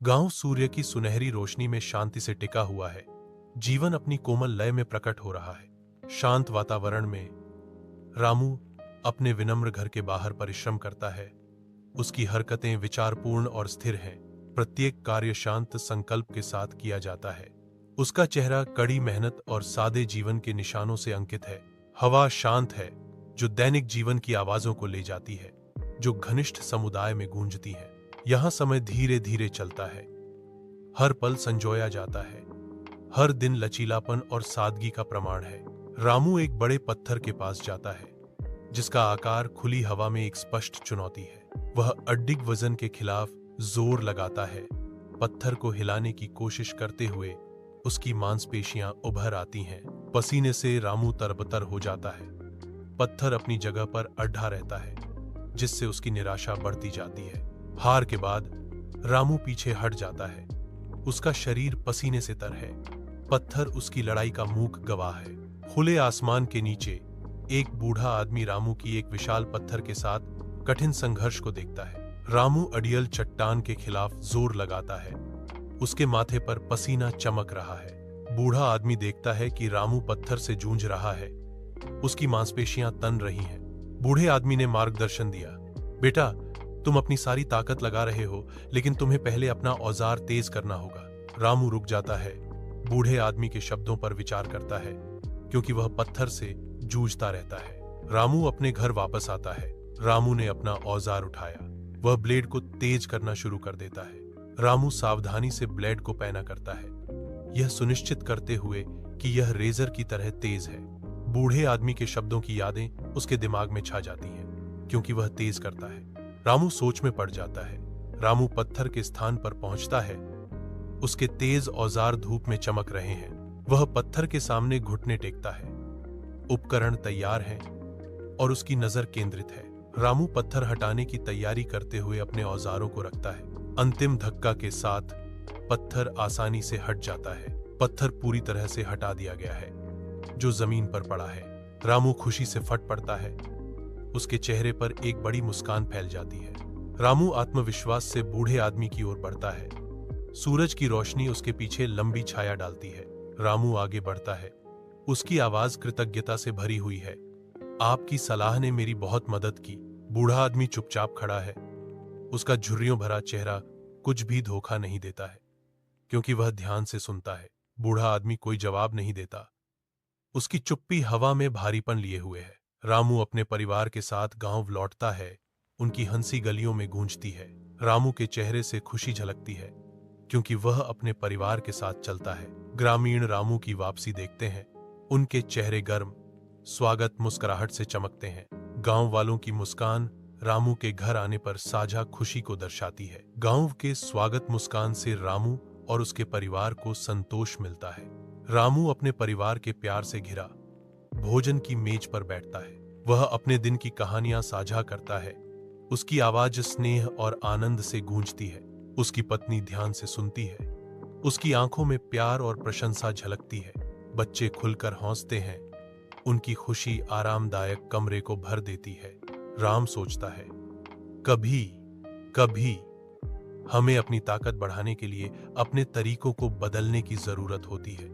गांव सूर्य की सुनहरी रोशनी में शांति से टिका हुआ है। जीवन अपनी कोमल लय में प्रकट हो रहा है। शांत वातावरण में रामू अपने विनम्र घर के बाहर परिश्रम करता है। उसकी हरकतें विचारपूर्ण और स्थिर हैं। प्रत्येक कार्य शांत संकल्प के साथ किया जाता है। उसका चेहरा कड़ी मेहनत और सादे जीवन के निशानों से अंकित है। हवा शांत है, जो दैनिक जीवन की आवाजों को ले जाती है, जो घनिष्ठ समुदाय में गूंजती है। यहाँ समय धीरे धीरे चलता है। हर पल संजोया जाता है। हर दिन लचीलापन और सादगी का प्रमाण है। रामू एक बड़े पत्थर के पास जाता है, जिसका आकार खुली हवा में एक स्पष्ट चुनौती है। वह अड्डिग वजन के खिलाफ जोर लगाता है। पत्थर को हिलाने की कोशिश करते हुए उसकी मांसपेशियां उभर आती हैं। पसीने से रामू तरबतर हो जाता है। पत्थर अपनी जगह पर अड्ढा रहता है, जिससे उसकी निराशा बढ़ती जाती है। हार के बाद रामू पीछे हट जाता है। उसका शरीर पसीने से तर है। पत्थर उसकी लड़ाई का मूक गवाह है। खुले आसमान के नीचे एक बूढ़ा आदमी रामू की एक विशाल पत्थर के साथ कठिन संघर्ष को देखता है। रामू अड़ियल चट्टान के खिलाफ जोर लगाता है। उसके माथे पर पसीना चमक रहा है। बूढ़ा आदमी देखता है कि रामू पत्थर से जूझ रहा है। उसकी मांसपेशियां तन रही हैं। बूढ़े आदमी ने मार्गदर्शन दिया, बेटा, तुम अपनी सारी ताकत लगा रहे हो, लेकिन तुम्हें पहले अपना औजार तेज करना होगा। रामू रुक जाता है। बूढ़े आदमी के शब्दों पर विचार करता है, क्योंकि वह पत्थर से जूझता रहता है। रामू अपने घर वापस आता है। रामू ने अपना औजार उठाया। वह ब्लेड को तेज करना शुरू कर देता है। रामू सावधानी से ब्लेड को पैना करता है, यह सुनिश्चित करते हुए कि यह रेजर की तरह तेज है। बूढ़े आदमी के शब्दों की यादें उसके दिमाग में छा जाती हैं, क्योंकि वह तेज करता है। रामू सोच में पड़ जाता है। रामू पत्थर के स्थान पर पहुंचता है। उसके तेज औजार धूप में चमक रहे हैं। वह पत्थर के सामने घुटने टेकता है। उपकरण तैयार हैं और उसकी नजर केंद्रित है। रामू पत्थर हटाने की तैयारी करते हुए अपने औजारों को रखता है। अंतिम धक्का के साथ पत्थर आसानी से हट जाता है। पत्थर पूरी तरह से हटा दिया गया है, जो जमीन पर पड़ा है। रामू खुशी से फट पड़ता है। उसके चेहरे पर एक बड़ी मुस्कान फैल जाती है। रामू आत्मविश्वास से बूढ़े आदमी की ओर बढ़ता है। सूरज की रोशनी उसके पीछे लंबी छाया डालती है। रामू आगे बढ़ता है। उसकी आवाज कृतज्ञता से भरी हुई है, आपकी सलाह ने मेरी बहुत मदद की। बूढ़ा आदमी चुपचाप खड़ा है। उसका झुर्रियों भरा चेहरा कुछ भी धोखा नहीं देता है, क्योंकि वह ध्यान से सुनता है। बूढ़ा आदमी कोई जवाब नहीं देता। उसकी चुप्पी हवा में भारीपन लिए हुए है। रामू अपने परिवार के साथ गांव लौटता है। उनकी हंसी गलियों में गूंजती है। रामू के चेहरे से खुशी झलकती है, क्योंकि वह अपने परिवार के साथ चलता है। ग्रामीण रामू की वापसी देखते हैं। उनके चेहरे गर्म स्वागत मुस्कुराहट से चमकते हैं। गांव वालों की मुस्कान रामू के घर आने पर साझा खुशी को दर्शाती है। गांव के स्वागत मुस्कान से रामू और उसके परिवार को संतोष मिलता है। रामू अपने परिवार के प्यार से घिरा भोजन की मेज पर बैठता है। वह अपने दिन की कहानियां साझा करता है। उसकी आवाज स्नेह और आनंद से गूंजती है। उसकी पत्नी ध्यान से सुनती है। उसकी आंखों में प्यार और प्रशंसा झलकती है। बच्चे खुलकर हंसते हैं। उनकी खुशी आरामदायक कमरे को भर देती है। राम सोचता है, कभी कभी हमें अपनी ताकत बढ़ाने के लिए अपने तरीकों को बदलने की जरूरत होती है।